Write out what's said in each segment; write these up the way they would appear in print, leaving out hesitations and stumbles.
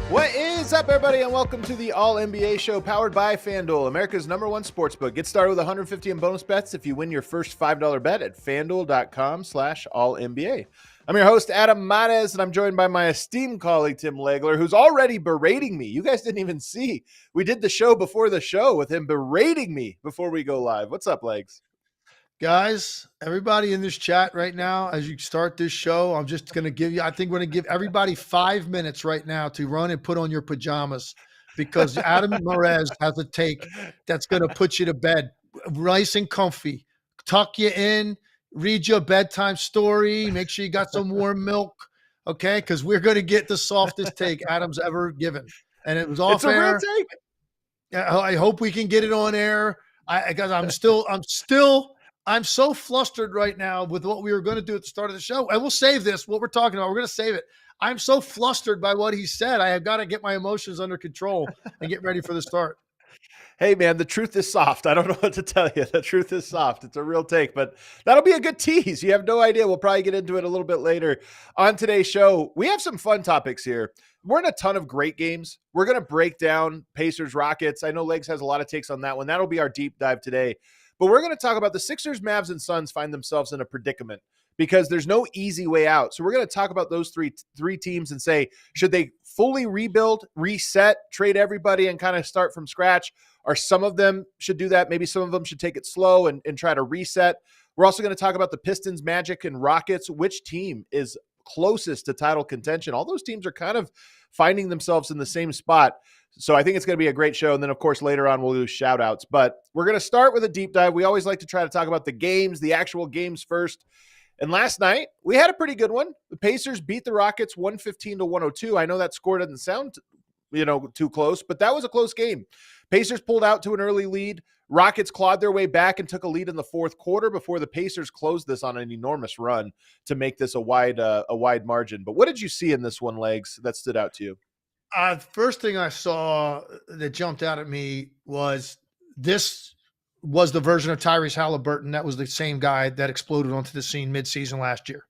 What is up, everybody, and welcome to the All-NBA show powered by FanDuel, America's #1 sportsbook. Get started with $150 in bonus bets if you win your first $5 bet at FanDuel.com/All-NBA. I'm your host, Adam Mares, and I'm joined by my esteemed colleague, Tim Legler, who's already berating me. You guys didn't even see. We did the show before the show with him berating me before we go live. What's up, Legs? Guys, everybody in this chat right now, as you start this show, I'm just going to give you, I think we're going to give everybody 5 minutes right now to run and put on your pajamas because Adam Mares has a take that's going to put you to bed nice and comfy. Tuck you in, read your bedtime story, make sure you got some warm milk, okay? Because we're going to get the softest take Adam's ever given. And it was off air. It's a real take. I hope we can get it on air. Because I'm so flustered right now with what we were going to do at the start of the show. And we'll save this, what we're talking about. We're going to save it. I'm so flustered by what he said. I have got to get my emotions under control and get ready for the start. Hey, man, the truth is soft. I don't know what to tell you. The truth is soft. It's a real take, but that'll be a good tease. You have no idea. We'll probably get into it a little bit later on today's show. We have some fun topics here. We're in a ton of great games. We're going to break down Pacers Rockets. I know Legs has a lot of takes on that one. That'll be our deep dive today. But we're going to talk about the Sixers, Mavs, and Suns find themselves in a predicament because there's no easy way out. So we're going to talk about those three teams and say, should they fully rebuild, reset, trade everybody, and kind of start from scratch? Or some of them should do that. Maybe some of them should take it slow and try to reset. We're also going to talk about the Pistons, Magic, and Rockets. Which team is closest to title contention? All those teams are kind of finding themselves in the same spot. So I think it's going to be a great show. And then, of course, later on, we'll do shout outs. But we're going to start with a deep dive. We always like to try to talk about the games, the actual games first. And last night, we had a pretty good one. The Pacers beat the Rockets 115-102. I know that score doesn't sound, too close, but that was a close game. Pacers pulled out to an early lead. Rockets clawed their way back and took a lead in the fourth quarter before the Pacers closed this on an enormous run to make this a wide margin. But what did you see in this one, Legs, that stood out to you? First thing I saw that jumped out at me was this was the version of Tyrese Haliburton. That was the same guy that exploded onto the scene midseason last year.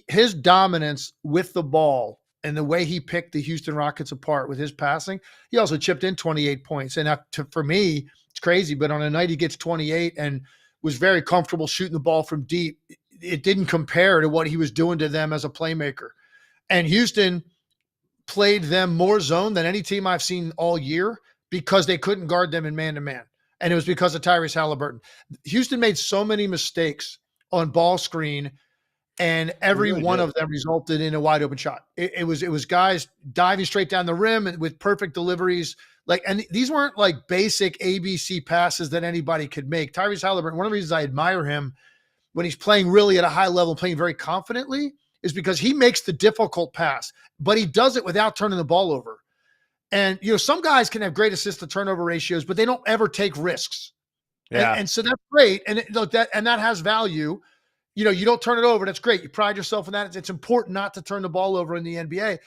His dominance with the ball and the way he picked the Houston Rockets apart with his passing, he also chipped in 28 points. And for me, it's crazy, but on a night he gets 28 and was very comfortable shooting the ball from deep, it didn't compare to what he was doing to them as a playmaker. And Houston played them more zone than any team I've seen all year because they couldn't guard them in man-to-man. And it was because of Tyrese Haliburton. Houston made so many mistakes on ball screen, and every one of them resulted in a wide open shot. It was guys diving straight down the rim with perfect deliveries. And these weren't like basic ABC passes that anybody could make. Tyrese Haliburton, one of the reasons I admire him when he's playing really at a high level, playing very confidently, is because he makes the difficult pass, but he does it without turning the ball over. And, some guys can have great assist to turnover ratios, but they don't ever take risks. Yeah. And so that's great. And that has value. You don't turn it over. That's great. You pride yourself in that. It's important not to turn the ball over in the NBA,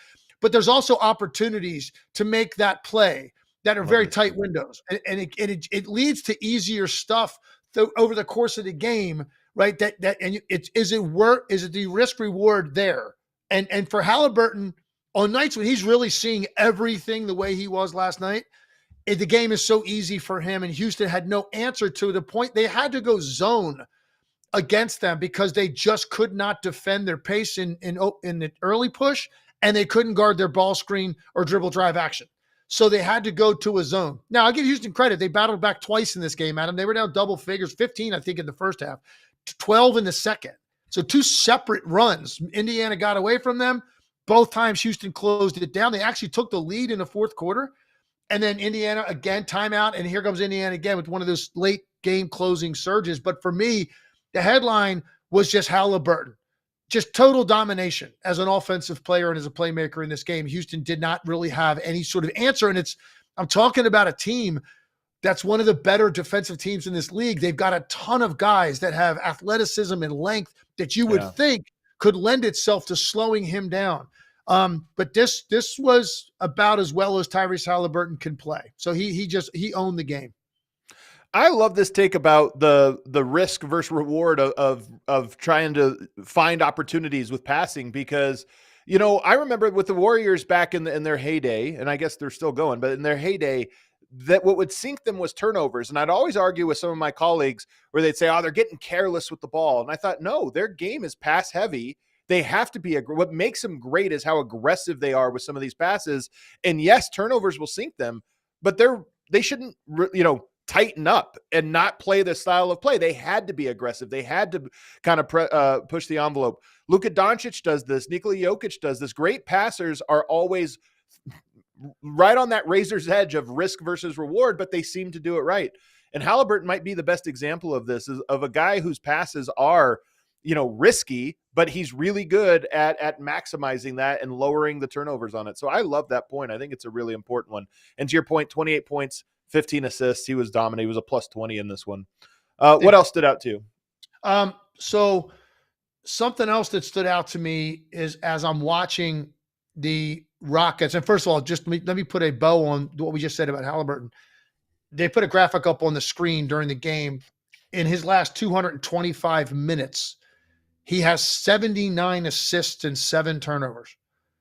but there's also opportunities to make that play that are very tight windows. And it leads to easier stuff over the course of the game. Right. Is it the risk reward there? And for Haliburton, on nights when he's really seeing everything the way he was last night, the game is so easy for him. And Houston had no answer to the point they had to go zone against them because they just could not defend their pace in the early push, and they couldn't guard their ball screen or dribble drive action. So they had to go to a zone. Now, I'll give Houston credit. They battled back twice in this game, Adam. They were down double figures, 15, I think, in the first half. 12 in the second. So two separate runs. Indiana got away from them. Both times Houston closed it down. They actually took the lead in the fourth quarter. And then Indiana again, timeout. And here comes Indiana again with one of those late game closing surges. But for me, the headline was just Haliburton. Just total domination as an offensive player and as a playmaker in this game. Houston did not really have any sort of answer. And I'm talking about a team that's one of the better defensive teams in this league. They've got a ton of guys that have athleticism and length that you would think could lend itself to slowing him down. But this was about as well as Tyrese Haliburton can play. So he owned the game. I love this take about the risk versus reward of trying to find opportunities with passing, because, I remember with the Warriors back in their heyday, and I guess they're still going, but in their heyday, that what would sink them was turnovers. And I'd always argue with some of my colleagues where they'd say, oh, they're getting careless with the ball. And I thought, no, their game is pass heavy. They have to be what makes them great is how aggressive they are with some of these passes. And yes, turnovers will sink them, but they shouldn't, tighten up and not play the style of play. They had to be aggressive. They had to kind of push the envelope. Luka Doncic does this. Nikola Jokic does this. Great passers are always right on that razor's edge of risk versus reward, but they seem to do it right. And Haliburton might be the best example of this, of a guy whose passes are, risky, but he's really good at maximizing that and lowering the turnovers on it. So I love that point. I think it's a really important one. And to your point, 28 points, 15 assists. He was dominant. He was a plus 20 in this one. What else stood out to you? So something else that stood out to me is as I'm watching the Rockets, and first of all, just let me put a bow on what we just said about Haliburton. They put a graphic up on the screen during the game. In his last 225 minutes, he has 79 assists and 7 turnovers.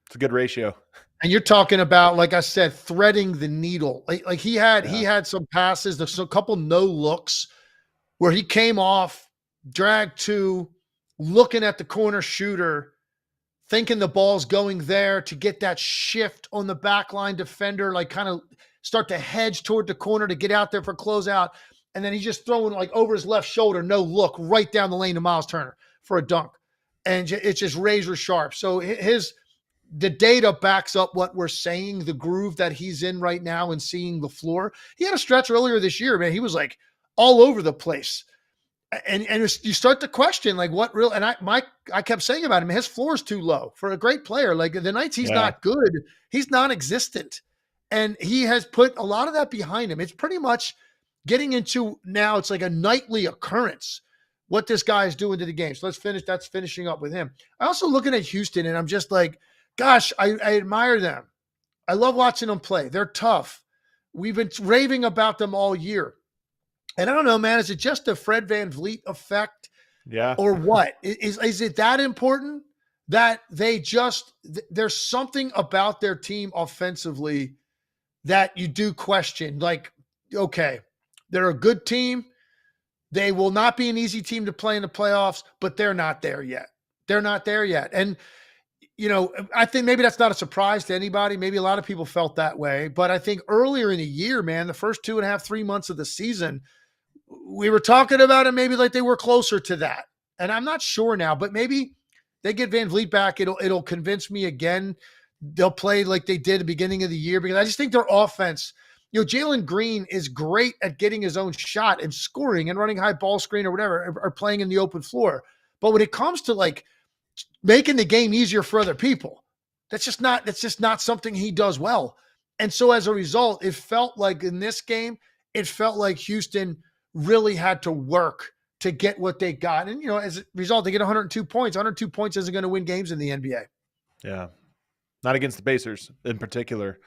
It's a good ratio. And you're talking about, like I said, threading the needle. Like he had some passes, there's a couple no looks where he came off, dragged to, looking at the corner shooter, thinking the ball's going there to get that shift on the backline defender, like kind of start to hedge toward the corner to get out there for closeout. And then he's just throwing like over his left shoulder, no look, right down the lane to Miles Turner for a dunk. And it's just razor sharp. So the data backs up what we're saying, the groove that he's in right now and seeing the floor. He had a stretch earlier this year, man. He was like all over the place. And you start to question, like, what real, and I kept saying about him, his floor is too low for a great player. Like the nights he's not good, he's non-existent. And he has put a lot of that behind him. It's pretty much getting into now, it's like a nightly occurrence, what this guy is doing to the game. So that's finishing up with him. I also looking at Houston and I'm just like, gosh, I admire them. I love watching them play. They're tough. We've been raving about them all year. And I don't know, man, is it just the Fred VanVleet effect? Yeah. Or what? Is it that important that there's something about their team offensively that you do question? Like, okay, they're a good team. They will not be an easy team to play in the playoffs, but they're not there yet. They're not there yet. And I think maybe that's not a surprise to anybody. Maybe a lot of people felt that way. But I think earlier in the year, man, the first 2.5, 3 months of the season, we were talking about it maybe like they were closer to that. And I'm not sure now, but maybe they get VanVleet back. It'll convince me again. They'll play like they did at the beginning of the year, because I just think their offense, Jalen Green is great at getting his own shot and scoring and running high ball screen or whatever, or playing in the open floor. But when it comes to like making the game easier for other people, that's just not something he does well. And so as a result, it felt like in this game, it felt like Houston really had to work to get what they got. And, as a result, they get 102 points. 102 points isn't going to win games in the NBA. Yeah. Not against the Pacers in particular.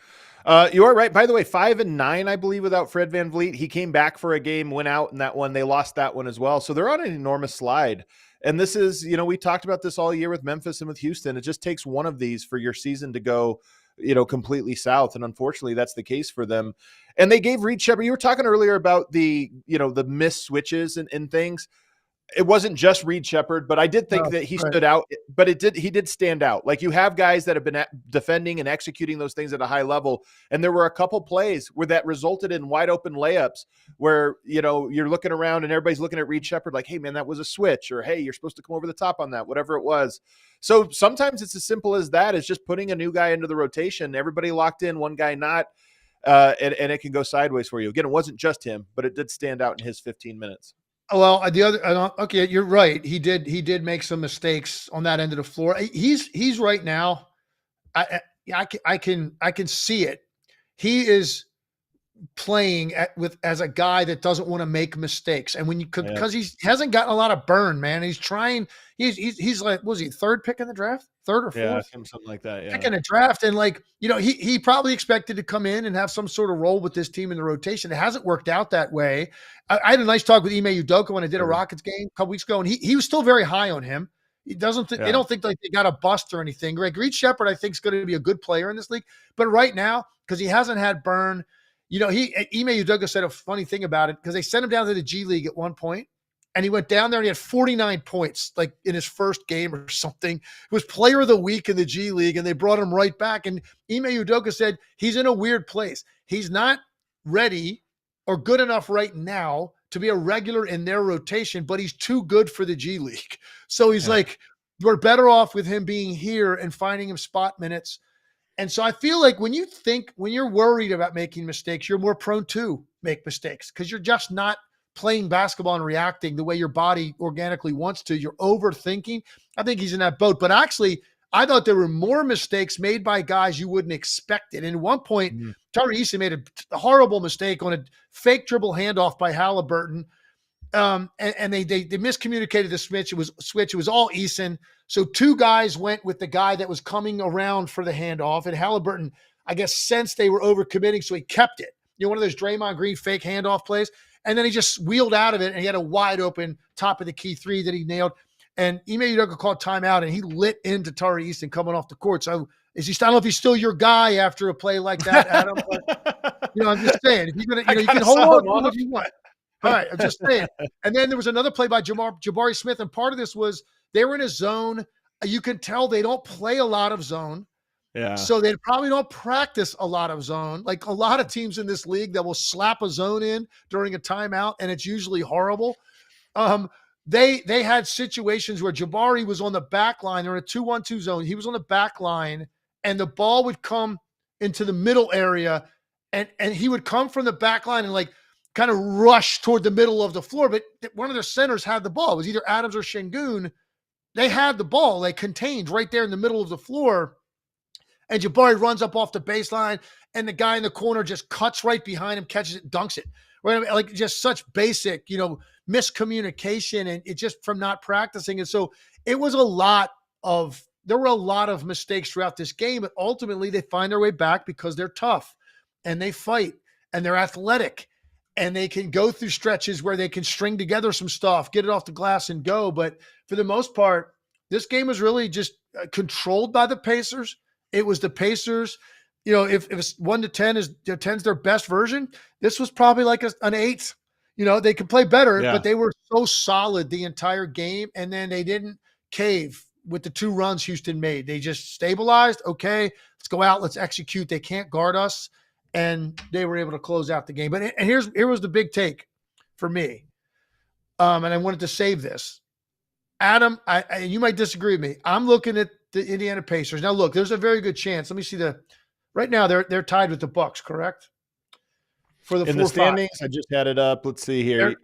You are right. By the way, 5-9, I believe, without Fred VanVleet. He came back for a game, went out in that one. They lost that one as well. So they're on an enormous slide. And this is, we talked about this all year with Memphis and with Houston. It just takes one of these for your season to go, completely south. And unfortunately, that's the case for them. And they gave Reed Sheppard. You were talking earlier about the missed switches and things. It wasn't just Reed Sheppard, but I did think that he stood out, but he did stand out. Like, you have guys that have been defending and executing those things at a high level. And there were a couple plays where that resulted in wide open layups where, you're looking around and everybody's looking at Reed Sheppard like, hey man, that was a switch, or, hey, you're supposed to come over the top on that, whatever it was. So sometimes it's as simple as that, as just putting a new guy into the rotation, everybody locked in, one guy not. and it can go sideways for you. Again, it wasn't just him, but it did stand out in his 15 mintes. Well, the other okay, you're right. He did make some mistakes on that end of the floor. He's right now. I can see it. He is playing as a guy that doesn't want to make mistakes, and when you could, because he hasn't gotten a lot of burn, man. He's trying. He's like, was he third pick in the draft, third or fourth? Something like that. Yeah, pick in a draft, and like he probably expected to come in and have some sort of role with this team in the rotation. It hasn't worked out that way. I had a nice talk with Ime Udoka when I did a Rockets game a couple weeks ago, and he was still very high on him. He doesn't. They don't think like they got a bust or anything. Greg Reed Shepard, I think, is going to be a good player in this league, but right now, because he hasn't had burn, Ime Udoka said a funny thing about it, because they sent him down to the G League at one point, and he went down there and he had 49 points, like in his first game or something. He was player of the week in the G League, and they brought him right back. And Ime Udoka said he's in a weird place. He's not ready or good enough right now to be a regular in their rotation, but he's too good for the G League. So he's like, we're better off with him being here and finding him spot minutes. And so I feel like when you're worried about making mistakes, you're more prone to make mistakes, because you're just not playing basketball and reacting the way your body organically wants to. You're overthinking. I think he's in that boat. But actually, I thought there were more mistakes made by guys you wouldn't expect it. And at one point, Tyrese made a horrible mistake on a fake dribble handoff by Haliburton. And they miscommunicated the switch. It was all Eason. So two guys went with the guy that was coming around for the handoff. And Haliburton, I guess, sensed they were overcommitting, so he kept it. One of those Draymond Green fake handoff plays. And then he just wheeled out of it, and he had a wide open top of the key three that he nailed. And Ime Udoka called timeout, and he lit into Tari Easton coming off the court. So I don't know if he's still your guy after a play like that, Adam. But, I'm just saying, if you're gonna, you can hold on to him if you want. All right, I'm just saying. And then there was another play by Jabari Smith, and part of this was they were in a zone. You can tell they don't play a lot of zone. Yeah. So they probably don't practice a lot of zone. Like a lot of teams in this league that will slap a zone in during a timeout, and it's usually horrible. They had situations where Jabari was on the back line. They're in a 2-1-2 zone. He was on the back line, and the ball would come into the middle area, and he would come from the back line and like kind of rush toward the middle of the floor. But one of their centers had the ball. It was either Adams or Şengün. They had the ball. They contained right there in the middle of the floor. And Jabari runs up off the baseline, and the guy in the corner just cuts right behind him, catches it, dunks it. Right? Like just such basic, miscommunication, and it just from not practicing. And so there were a lot of mistakes throughout this game, but ultimately they find their way back because they're tough and they fight and they're athletic and they can go through stretches where they can string together some stuff, get it off the glass and go. But for the most part, this game was really just controlled by the Pacers. It was the Pacers. If it was 1 to 10 is 10's their best version, this was probably like an 8. They could play better, but they were so solid the entire game. And then they didn't cave with the 2 runs Houston made. They just stabilized. Okay, let's go out. Let's execute. They can't guard us. And they were able to close out the game. But here was the big take for me. And I wanted to save this. Adam, you might disagree with me. I'm looking at the Indiana Pacers. Now, look, there's a very good chance. Let me see right now they're tied with the Bucks, correct? For the in the standings, I just had it up. Let's see here.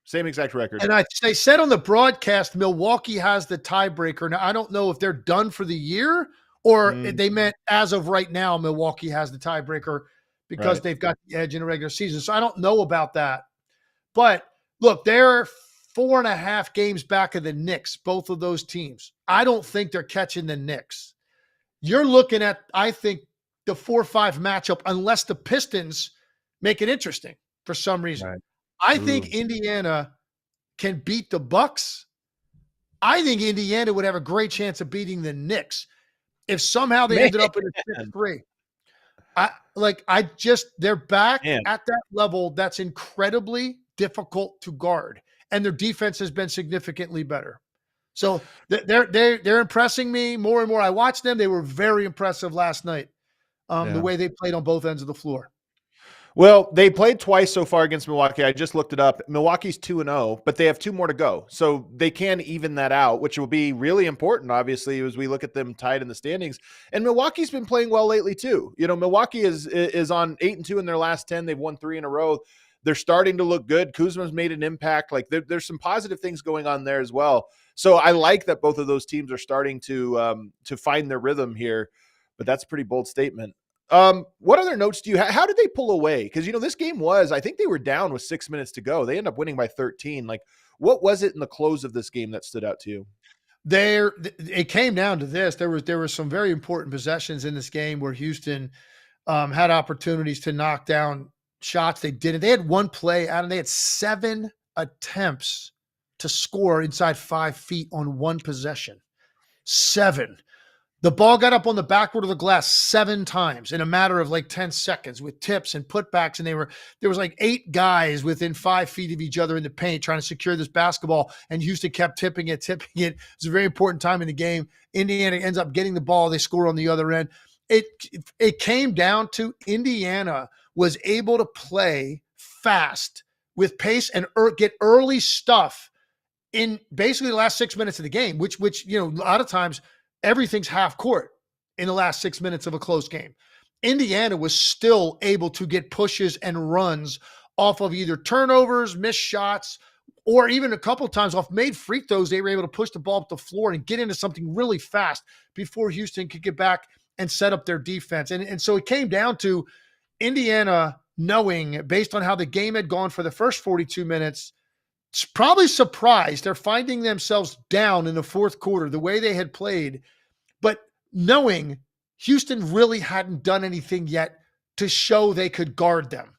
Same exact record. And they said on the broadcast, Milwaukee has the tiebreaker. Now, I don't know if they're done for the year or they meant as of right now, Milwaukee has the tiebreaker because they've got the edge in the regular season. So I don't know about that. But look, they're 4.5 games back of the Knicks, both of those teams. I don't think they're catching the Knicks. You're looking at, I think, the 4-5 matchup, unless the Pistons make it interesting for some reason. Right. I think Indiana can beat the Bucks. I think Indiana would have a great chance of beating the Knicks if somehow they ended up in a 6-3. They're back at that level that's incredibly difficult to guard, and their defense has been significantly better. So they're impressing me more and more. I watched them; they were very impressive last night. The way they played on both ends of the floor. Well, they played twice so far against Milwaukee. I just looked it up. Milwaukee's 2-0, but they have 2 more to go. So they can even that out, which will be really important, obviously, as we look at them tied in the standings. And Milwaukee's been playing well lately, too. You know, Milwaukee is on 8-2 in their last 10. They've won 3 in a row. They're starting to look good. Kuzma's made an impact. Like there's some positive things going on there as well. So I like that both of those teams are starting to find their rhythm here. But that's a pretty bold statement. What other notes do you have? How did they pull away? Because, you know, this game was, I think they were down with 6 minutes to go. They end up winning by 13. Like, what was it in the close of this game that stood out to you? It came down to this. There were some very important possessions in this game where Houston had opportunities to knock down shots. They didn't. They had one play out, and they had 7 attempts to score inside 5 feet on one possession. 7. The ball got up on the backboard of the glass 7 times in a matter of like 10 seconds with tips and putbacks. And there was like 8 guys within 5 feet of each other in the paint trying to secure this basketball. And Houston kept tipping it. It's a very important time in the game. Indiana ends up getting the ball. They score on the other end. It came down to Indiana was able to play fast with pace and get early stuff in basically the last 6 minutes of the game, which, you know, a lot of times everything's half court in the last 6 minutes of a close game. Indiana was still able to get pushes and runs off of either turnovers, missed shots, or even a couple of times off made free throws. They were able to push the ball up the floor and get into something really fast before Houston could get back and set up their defense. And so it came down to Indiana knowing, based on how the game had gone for the first 42 minutes, probably surprised. They're finding themselves down in the fourth quarter, the way they had played, but knowing Houston really hadn't done anything yet to show they could guard them.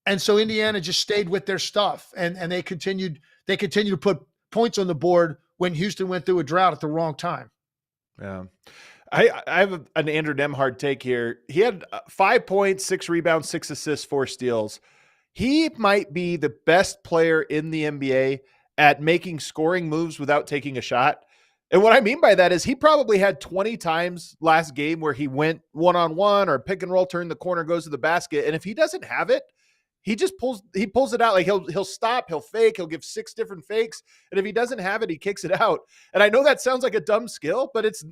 And so Indiana just stayed with their stuff, and they continued to put points on the board when Houston went through a drought at the wrong time. Yeah. I have an Andrew Nemhard take here. He had 5 points, 6 rebounds, 6 assists, 4 steals. He might be the best player in the NBA at making scoring moves without taking a shot. And what I mean by that is he probably had 20 times last game where he went one-on-one or pick and roll, turn the corner, goes to the basket. And if he doesn't have it, he just pulls it out. Like he'll stop, he'll fake, he'll give 6 different fakes. And if he doesn't have it, he kicks it out. And I know that sounds like a dumb skill, but it's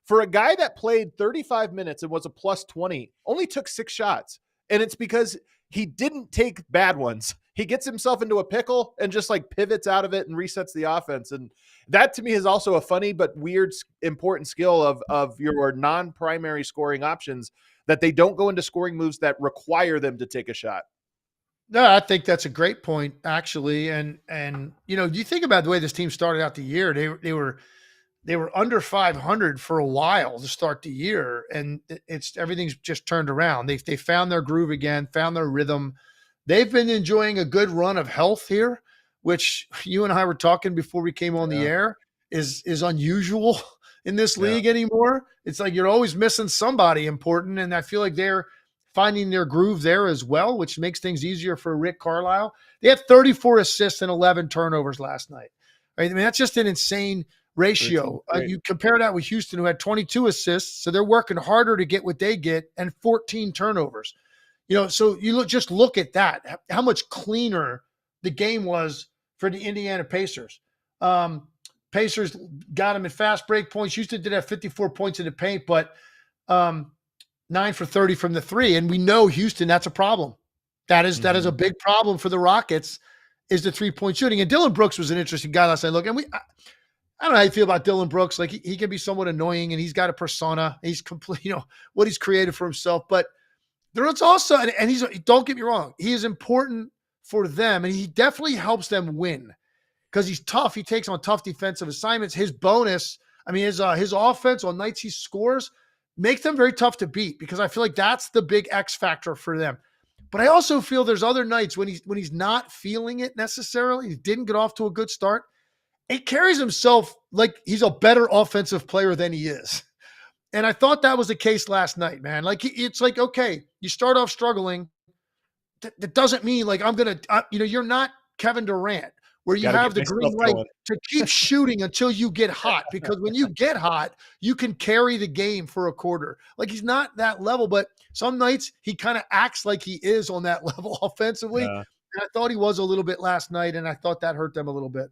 for a guy that played 35 minutes and was a plus 20, only took 6 shots. And it's because he didn't take bad ones. He gets himself into a pickle and just like pivots out of it and resets the offense. And that to me is also a funny but weird, important skill of your non-primary scoring options, that they don't go into scoring moves that require them to take a shot. No, I think that's a great point, actually. And you know, you think about the way this team started out the year. They were under 500 for a while to start the year, and everything's just turned around. They found their groove again, found their rhythm. They've been enjoying a good run of health here, which you and I were talking before we came on the air is unusual in this league anymore. It's like you're always missing somebody important, and I feel like they're finding their groove there as well, which makes things easier for Rick Carlisle. They had 34 assists and 11 turnovers last night. Right? I mean, that's just an insane ratio. You compare that with Houston, who had 22 assists, so they're working harder to get what they get, and 14 turnovers. You know, so you just look at that, how much cleaner the game was for the Indiana Pacers. Pacers got them at fast break points. Houston did have 54 points in the paint, but 9 for 30 from the 3. And we know Houston, that's a problem. That is a big problem for the Rockets, is the 3-point shooting. And Dillon Brooks was an interesting guy last night. Look, and I don't know how you feel about Dillon Brooks. Like he can be somewhat annoying, and he's got a persona. He's complete, you know, what he's created for himself. But there's also, and he's, don't get me wrong, he is important for them, and he definitely helps them win because he's tough. He takes on tough defensive assignments. His bonus, I mean, his offense on nights he scores make them very tough to beat, because I feel like that's the big X factor for them. But I also feel there's other nights when he's not feeling it necessarily. He didn't get off to a good start. It carries himself like he's a better offensive player than he is. And I thought that was the case last night, man. Like, it's like, okay, you start off struggling. That doesn't mean like I'm going to, you're not Kevin Durant, where you Got to have get the green myself light going. to keep shooting until you get hot. Because when you get hot, you can carry the game for a quarter. Like he's not that level, but some nights he kind of acts like he is on that level offensively. Yeah. And I thought he was a little bit last night, and I thought that hurt them a little bit.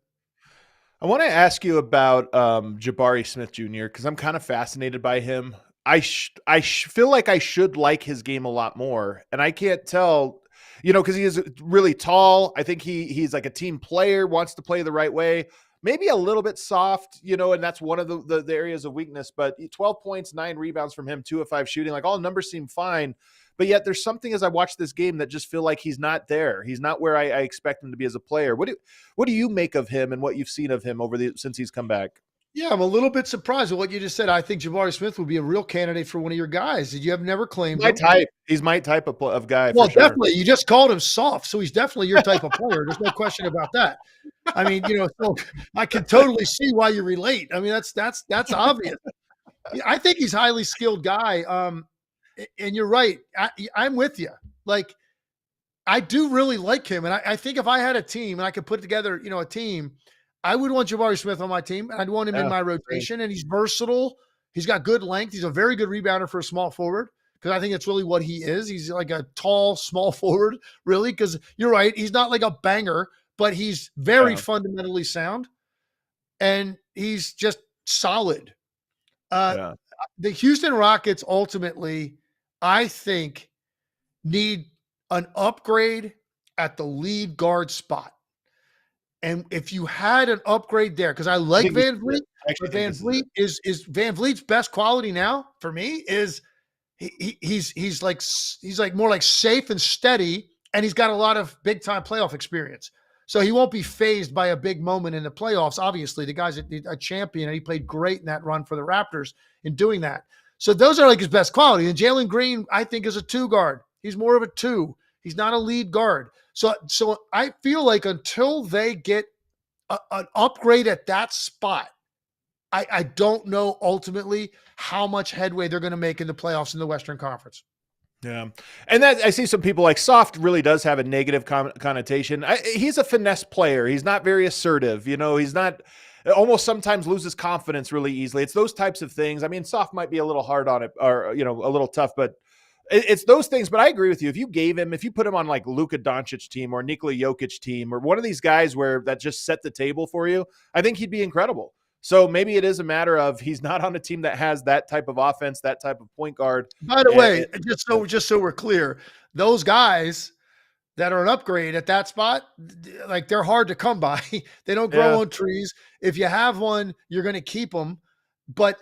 I want to ask you about Jabari Smith Jr. because I'm kind of fascinated by him. I feel like I should like his game a lot more, and I can't tell, because he is really tall. I think he's like a team player, wants to play the right way. Maybe a little bit soft, and that's one of the areas of weakness. But 12 points, 9 rebounds from him, 2 of 5 shooting, like all numbers seem fine. But yet there's something as I watch this game that just feel like he's not there. He's not where I expect him to be as a player. What do you make of him and what you've seen of him since he's come back? Yeah, I'm a little bit surprised with what you just said. I think Jabari Smith would be a real candidate for one of your guys. Did you have never claimed My him? type. He's my type of guy. Well, for sure. definitely. You just called him soft, so he's definitely your type of player. There's no question about that. I mean, so I can totally see why you relate. I mean, that's obvious. I think he's a highly skilled guy. And you're right. I'm with you. Like, I do really like him. And I think if I had a team and I could put together, a team, I would want Jabari Smith on my team. I'd want him in my rotation. And he's versatile. He's got good length. He's a very good rebounder for a small forward, because I think it's really what he is. He's like a tall, small forward, really, because you're right. He's not like a banger, but he's very fundamentally sound. And he's just solid. The Houston Rockets ultimately, I think, need an upgrade at the lead guard spot. And if you had an upgrade there, because I like Van Vliet, but Van Vliet is Van Vliet's best quality now for me is he's like more like safe and steady, and he's got a lot of big time playoff experience. So he won't be fazed by a big moment in the playoffs. Obviously, the guy's a champion, and he played great in that run for the Raptors in doing that. So those are like his best quality. And Jalen Green, I think, is a 2 guard. He's more of a 2. He's not a lead guard. So I feel like until they get an upgrade at that spot, I don't know ultimately how much headway they're going to make in the playoffs in the Western Conference. Yeah. And that I see some people like soft really does have a negative connotation. He's a finesse player. He's not very assertive. He's not almost sometimes loses confidence really easily. It's those types of things. I mean, soft might be a little hard on it or, a little tough, but it's those things. But I agree with you. If you put him on like Luka Doncic team or Nikola Jokic team or one of these guys where that just set the table for you, I think he'd be incredible. So maybe it is a matter of he's not on a team that has that type of offense, that type of point guard. By the way, just so we're clear, those guys that are an upgrade at that spot, like they're hard to come by. They don't grow on trees. If you have one, you're going to keep them. But,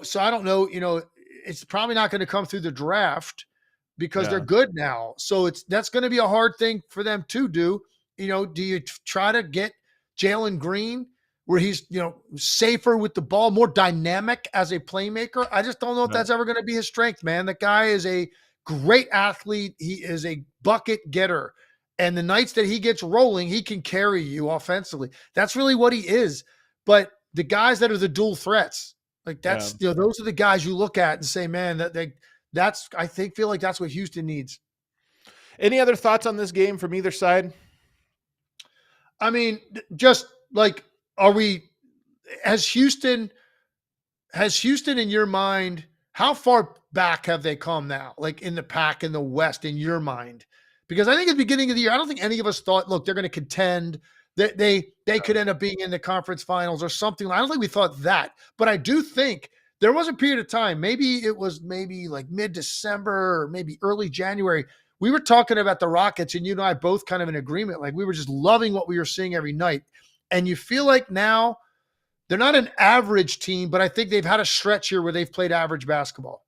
so I don't know, it's probably not going to come through the draft because they're good now. So that's going to be a hard thing for them to do. Do you try to get Jalen Green where he's, safer with the ball, more dynamic as a playmaker? I just don't know if that's ever going to be his strength, man. The guy is a great athlete. He is a bucket getter. And the nights that he gets rolling, he can carry you offensively. That's really what he is. But the guys that are the dual threats, like that's, those are the guys you look at and say, man, feel like that's what Houston needs. Any other thoughts on this game from either side? I mean, just like, has Houston in your mind, how far back have they come now? Like in the pack in the West in your mind? Because I think at the beginning of the year, I don't think any of us thought, look, they're going to contend, that they could end up being in the conference finals or something. I don't think we thought that, but I do think there was a period of time, maybe it was like mid-December or maybe early January. We were talking about the Rockets, and you and I both kind of in agreement. Like we were just loving what we were seeing every night. And you feel like now they're not an average team, but I think they've had a stretch here where they've played average basketball.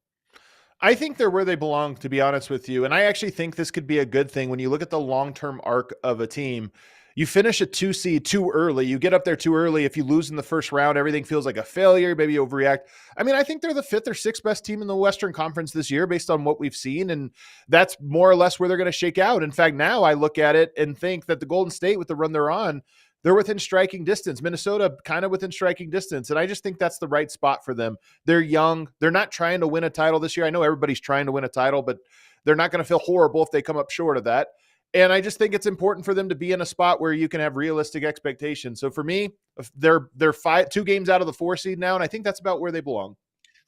I think they're where they belong, to be honest with you. And I actually think this could be a good thing when you look at the long-term arc of a team. You finish a 2 seed too early. You get up there too early. If you lose in the first round, everything feels like a failure. Maybe you overreact. I mean, I think they're the 5th or 6th best team in the Western Conference this year based on what we've seen. And that's more or less where they're going to shake out. In fact, now I look at it and think that the Golden State, with the run they're on, they're within striking distance. Minnesota kind of within striking distance. And I just think that's the right spot for them. They're young. They're not trying to win a title this year. I know everybody's trying to win a title, but they're not going to feel horrible if they come up short of that. And I just think it's important for them to be in a spot where you can have realistic expectations. So for me, they're 2 games out of the 4 seed now, and I think that's about where they belong.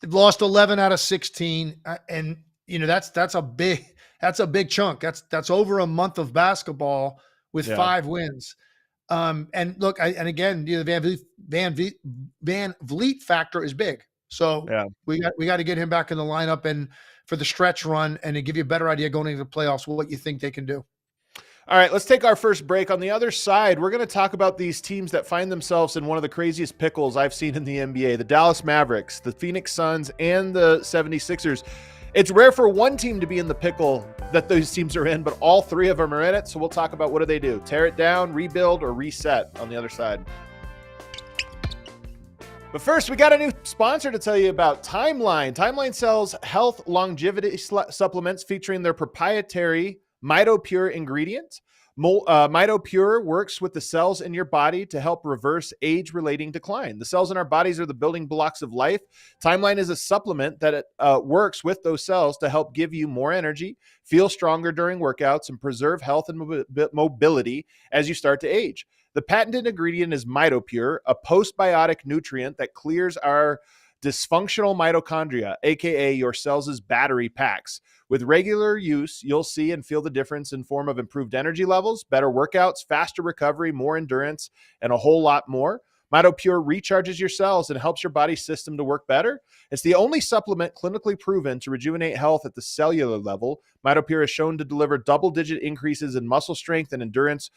They've lost 11 out of 16, and that's a big chunk. That's over a month of basketball with 5 wins. And look, and again, the Van Vliet factor is big. So we got to get him back in the lineup and for the stretch run, and to give you a better idea going into the playoffs what you think they can do. All right, let's take our first break. On the other side, we're going to talk about these teams that find themselves in one of the craziest pickles I've seen in the NBA. The Dallas Mavericks, the Phoenix Suns, and the 76ers. It's rare for one team to be in the pickle that those teams are in, but all 3 of them are in it. So we'll talk about what do they do? Tear it down, rebuild, or reset on the other side. But first, we got a new sponsor to tell you about, Timeline. Timeline sells health longevity supplements featuring their proprietary MitoPure ingredient. MitoPure works with the cells in your body to help reverse age-relating decline. The cells in our bodies are the building blocks of life. Timeline is a supplement that works with those cells to help give you more energy, feel stronger during workouts, and preserve health and mobility as you start to age. The patented ingredient is MitoPure, a postbiotic nutrient that clears our dysfunctional mitochondria, aka your cells' battery packs. With regular use, you'll see and feel the difference in form of improved energy levels, better workouts, faster recovery, more endurance, and a whole lot more. MitoPure recharges your cells and helps your body system to work better. It's the only supplement clinically proven to rejuvenate health at the cellular level. MitoPure is shown to deliver double-digit increases in muscle strength and endurance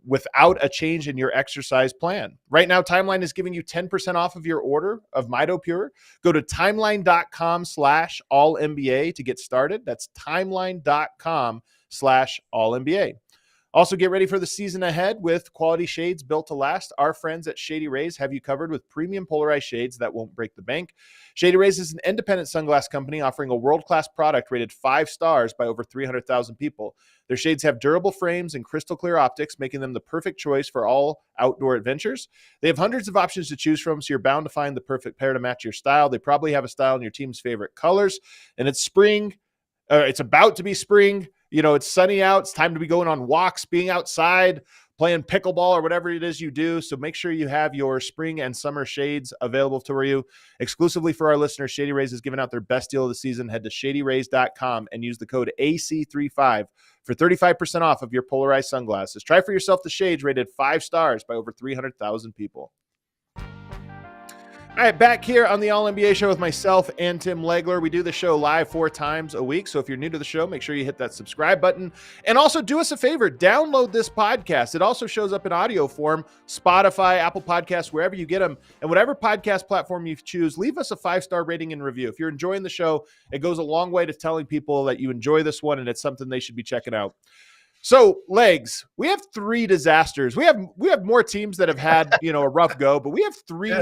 without a change in your exercise plan. Right now, Timeline is giving you 10% off of your order of MitoPure. Go to timeline.com/allNBA to get started. That's timeline.com/allNBA. Also, get ready for the season ahead with quality shades built to last. Our friends at Shady Rays have you covered with premium polarized shades that won't break the bank. Shady Rays is an independent sunglass company offering a world-class product rated 5 stars by over 300,000 people. Their shades have durable frames and crystal clear optics, making them the perfect choice for all outdoor adventures. They have hundreds of options to choose from, so you're bound to find the perfect pair to match your style. They probably have a style in your team's favorite colors, and it's spring. It's about to be spring. You know, it's sunny out. It's time to be going on walks, being outside, playing pickleball or whatever it is you do. So make sure you have your spring and summer shades available for you. Exclusively for our listeners, Shady Rays is giving out their best deal of the season. Head to shadyrays.com and use the code AC35 for 35% off of your polarized sunglasses. Try for yourself the shades rated 5 stars by over 300,000 people. All right, back here on the All-NBA show with myself and Tim Legler. We do the show live 4 times a week. So if you're new to the show, make sure you hit that subscribe button. And also do us a favor, download this podcast. It also shows up in audio form, Spotify, Apple Podcasts, wherever you get them. And whatever podcast platform you choose, leave us a 5-star rating and review. If you're enjoying the show, it goes a long way to telling people that you enjoy this one and it's something they should be checking out. So, Legs, we have 3 disasters. We have more teams that have had, a rough go, but we have 3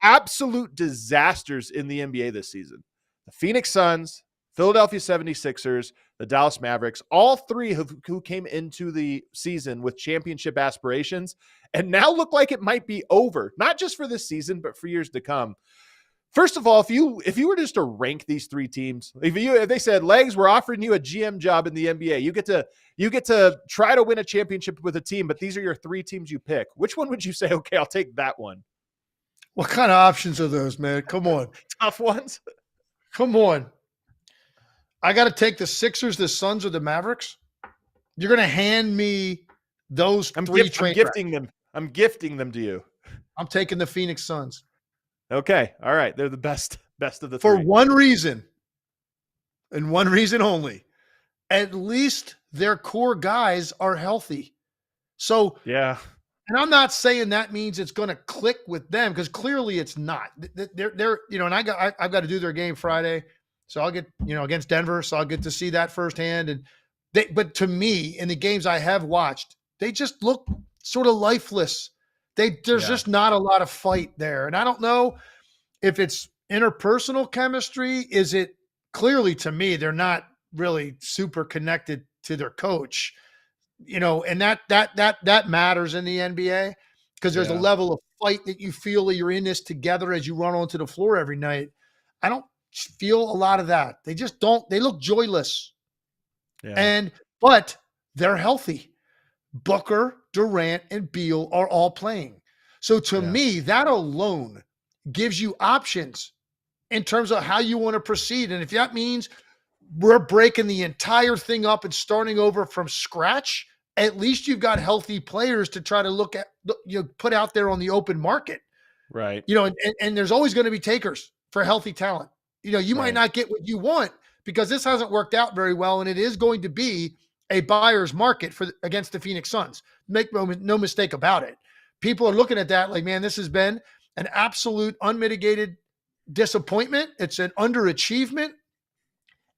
absolute disasters in the NBA this season. The Phoenix Suns, Philadelphia 76ers, the Dallas Mavericks, all 3 who came into the season with championship aspirations and now look like it might be over, not just for this season, but for years to come. First of all, if you were just to rank these 3 teams, if they said, Legs, we're offering you a GM job in the NBA, you get to try to win a championship with a team, but these are your 3 teams you pick. Which one would you say, okay, I'll take that one? What kind of options are those, man? Come on. Tough ones. Come on. I got to take the Sixers, the Suns, or the Mavericks? You're going to hand me those 3 train wrecks. I'm gifting them to you. I'm taking the Phoenix Suns. Okay. All right. They're the best of the 3. For one reason, and one reason only. At least their core guys are healthy. So, yeah. And I'm not saying that means it's going to click with them, because clearly it's not. They're and I've got to do their game Friday, so I'll get against Denver, so I'll get to see that firsthand. And but to me, in the games I have watched, they just look sort of lifeless. There's just not a lot of fight there, and I don't know if it's interpersonal chemistry. Is it? Clearly, to me, they're not really super connected to their coach. And that matters in the NBA, because there's a level of fight that you feel that you're in this together as you run onto the floor every night. I don't feel a lot of that. They just don't. They look joyless. Yeah. But they're healthy. Booker, Durant, and Beal are all playing. So to me, that alone gives you options in terms of how you want to proceed. And if that means we're breaking the entire thing up and starting over from scratch, at least you've got healthy players to try to look at, put out there on the open market. Right. And there's always going to be takers for healthy talent. You might not get what you want because this hasn't worked out very well, and it is going to be a buyer's market against the Phoenix Suns. Make no mistake about it. People are looking at that like, man, this has been an absolute unmitigated disappointment. It's an underachievement,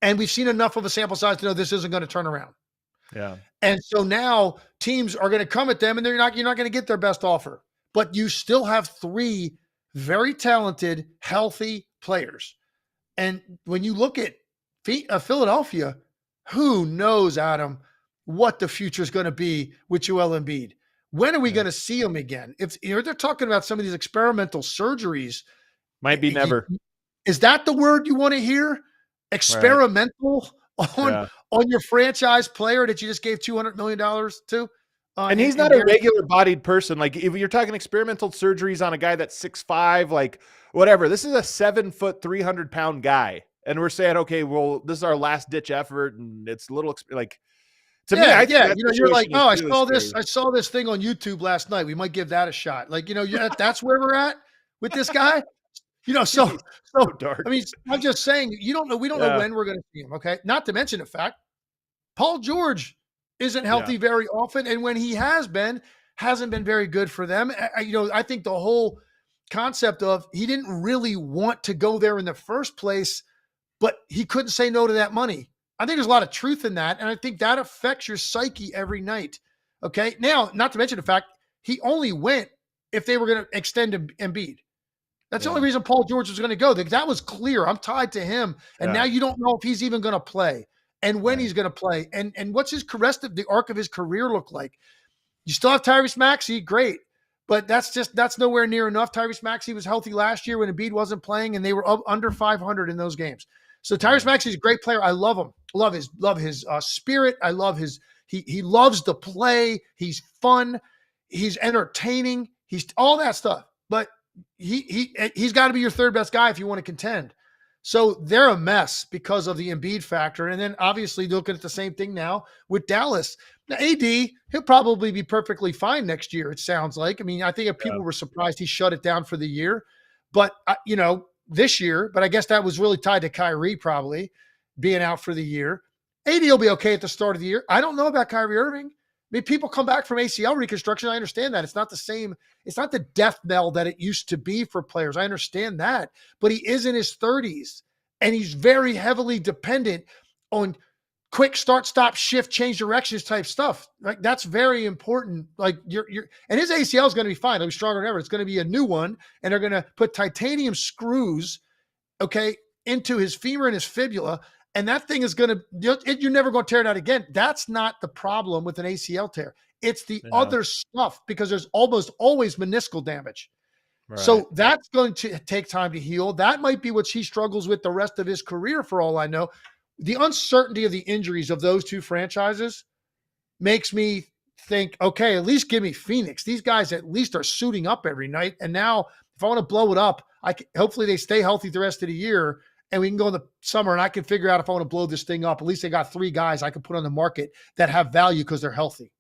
and we've seen enough of a sample size to know this isn't going to turn around. Yeah. And so now teams are going to come at them, and you're not going to get their best offer. But you still have 3 very talented, healthy players. And when you look at Philadelphia, who knows, Adam, what the future is going to be with Joel Embiid? When are we going to see him again? If they're talking about some of these experimental surgeries, might be never. Is that the word you want to hear? Experimental on your franchise player that you just gave $200 million to? And he's not a regular-bodied person. Like, if you're talking experimental surgeries on a guy that's 6'5", like, whatever. This is a 7-foot, 300-pound guy. And we're saying, okay, well, this is our last-ditch effort, and it's a little, like, to me, you're like, oh, I saw this thing on YouTube last night. We might give that a shot. Like, that's where we're at with this guy. So dark. I mean, I'm just saying, we don't know when we're going to see him, okay? Not to mention the fact, Paul George isn't healthy very often, and when he hasn't been very good for them. I think the whole concept of he didn't really want to go there in the first place, but he couldn't say no to that money. I think there's a lot of truth in that, and I think that affects your psyche every night. Okay, now, not to mention the fact he only went if they were going to extend Embiid. That's the only reason Paul George was going to go. That was clear. I'm tied to him, and now you don't know if he's even going to play and when he's going to play, and what's the arc of his career look like. You still have Tyrese Maxey, great, but that's nowhere near enough. Tyrese Maxey was healthy last year when Embiid wasn't playing, and they were up under 500 in those games. So Tyrese Maxey's a great player. I love him. Love his spirit. I love he loves to play. He's fun. He's entertaining. He's all that stuff. But he's got to be your third best guy if you want to contend. So they're a mess because of the Embiid factor. And then obviously looking at the same thing now with Dallas. Now, AD, he'll probably be perfectly fine next year, it sounds like. I mean, I think if people were surprised he shut it down for the year. But, this year, but I guess that was really tied to Kyrie probably being out for the year. AD will be okay at the start of the year. I don't know about Kyrie Irving. I mean, people come back from ACL reconstruction. I understand that. It's not the same. It's not the death knell that it used to be for players. I understand that. But he is in his 30s, and he's very heavily dependent on quick start, stop, shift, change directions type stuff. Like, that's very important. Like, and his ACL is going to be fine. It'll be stronger than ever. It's going to be a new one, and they're going to put titanium screws, into his femur and his fibula. And that thing is going to, you're never going to tear it out again. That's not the problem with an ACL tear. It's the other stuff, because there's almost always meniscal damage. Right. So that's going to take time to heal. That might be what he struggles with the rest of his career, for all I know. The uncertainty of the injuries of those two franchises makes me think, okay, at least give me Phoenix. These guys at least are suiting up every night. And now if I want to blow it up, hopefully they stay healthy the rest of the year, and we can go in the summer and I can figure out if I want to blow this thing up. At least they got 3 guys I can put on the market that have value because they're healthy.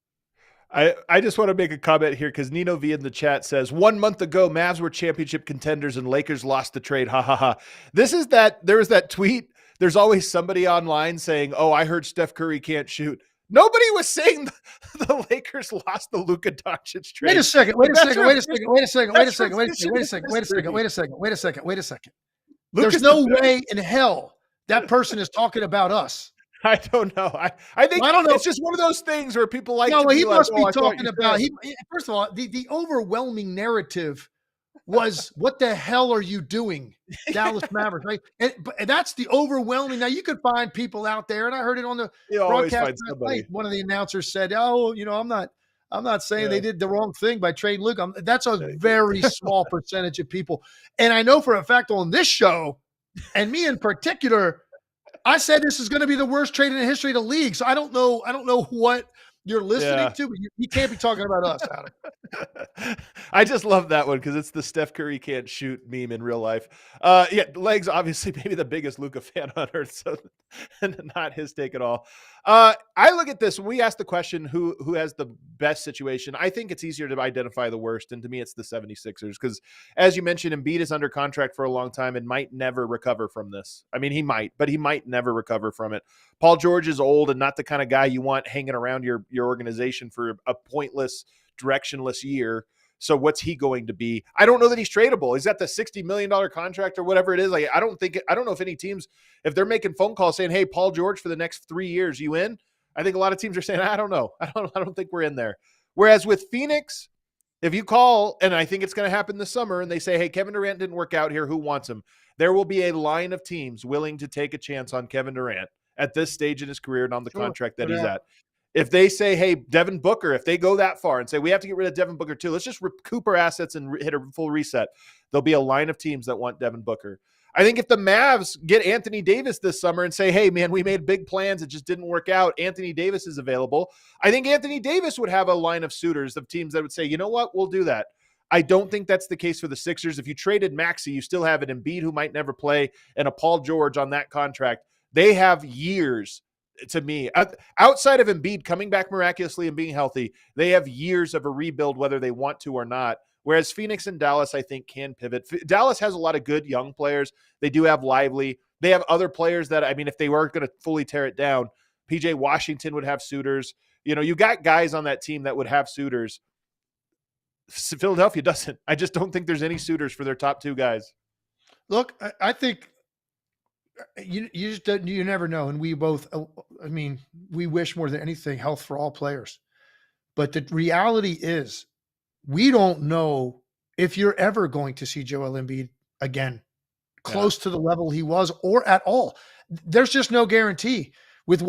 I just want to make a comment here because Nino V in the chat says 1 month ago, Mavs were championship contenders and Lakers lost the trade. Ha ha ha. There was that tweet. There's always somebody online saying, oh, I heard Steph Curry can't shoot. Nobody was saying the Lakers lost the Luka Doncic trade. Wait a second. There's no way in hell that person is talking about us. I don't know. I think it's just one of those things where people like to be he like, must be talking about. First of all, the overwhelming narrative was, what the hell are you doing, Dallas Mavericks, right? And that's the overwhelming. Now, you could find people out there, and I heard it on the broadcast last night. One of the announcers said, oh, I'm not saying they did the wrong thing by trading Luka. That's a very small percentage of people. And I know for a fact on this show, and me in particular, I said this is going to be the worst trade in the history of the league. So I don't know what you're listening Yeah. to, but you can't be talking about us, Adam. I just love that one because it's the Steph Curry can't shoot meme in real life. Yeah, Legs obviously maybe the biggest Luka fan on earth, so not his take at all. I look at this when we ask the question who has the best situation. I think it's easier to identify the worst, and to me, it's the 76ers because, as you mentioned, Embiid is under contract for a long time and might never recover from this. I mean, he might, but he might never recover from it. Paul George is old and not the kind of guy you want hanging around your organization for a pointless, directionless year. So what's he going to be? I don't know that he's tradable. He's got the $60 million contract or whatever it is. Like, I don't know if any teams, if they're making phone calls saying, hey, Paul George for the next 3 years, you in? I think a lot of teams are saying, I don't know. I don't think we're in there. Whereas with Phoenix, if you call, and I think it's going to happen this summer, and they say, hey, Kevin Durant didn't work out here, who wants him? There will be a line of teams willing to take a chance on Kevin Durant at this stage in his career and on the contract that he's at. If they say, hey, Devin Booker, if they go that far and say, we have to get rid of Devin Booker too, let's just recoup our assets and hit a full reset, there'll be a line of teams that want Devin Booker. I think if the Mavs get Anthony Davis this summer and say, hey, man, we made big plans, it just didn't work out, Anthony Davis is available, I think Anthony Davis would have a line of suitors of teams that would say, you know what, we'll do that. I don't think that's the case for the Sixers. If you traded Maxey, you still have an Embiid who might never play and a Paul George on that contract. They have years. To me, outside of Embiid coming back miraculously and being healthy, they have years of a rebuild, whether they want to or not. Whereas Phoenix and Dallas, I think, can pivot. Dallas has a lot of good young players. They do have Lively. They have other players that, I mean, if they weren't going to fully tear it down, PJ Washington would have suitors. You know, you got guys on that team that would have suitors. Philadelphia doesn't. I just don't think there's any suitors for their top two guys. Look, I think you just don't, you never know. And we both, I mean, we wish more than anything health for all players. But the reality is we don't know if you're ever going to see Joel Embiid again, close to the level he was or at all. There's just no guarantee with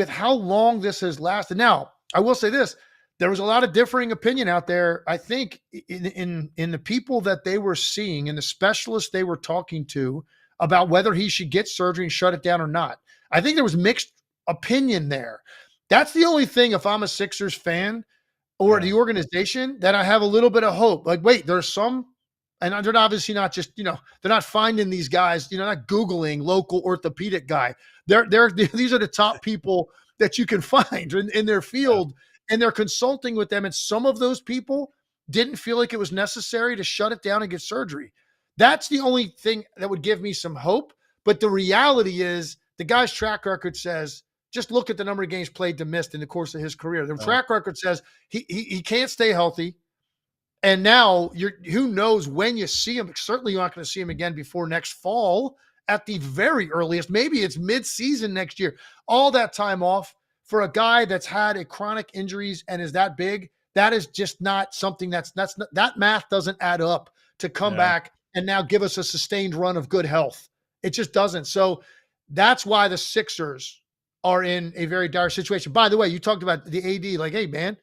how long this has lasted. Now, I will say this. There was a lot of differing opinion out there, I think, in the people that they were seeing and the specialists they were talking to about whether he should get surgery and shut it down or not. I think there was mixed opinion there. That's the only thing, if I'm a Sixers fan or the organization, that I have a little bit of hope. Like, wait, there's some, and they're obviously not just, they're not finding these guys, not Googling local orthopedic guy. These are the top people that you can find in their field, and they're consulting with them. And some of those people didn't feel like it was necessary to shut it down and get surgery. That's the only thing that would give me some hope. But the reality is the guy's track record says, just look at the number of games played to missed in the course of his career. The track record says he can't stay healthy. And now who knows when you see him. Certainly you're not going to see him again before next fall at the very earliest. Maybe it's mid-season next year. All that time off for a guy that's had a chronic injuries and is that big, that is just not something that math doesn't add up to come back and now give us a sustained run of good health. It just doesn't. So that's why the Sixers are in a very dire situation. By the way, you talked about the AD, like, hey, man,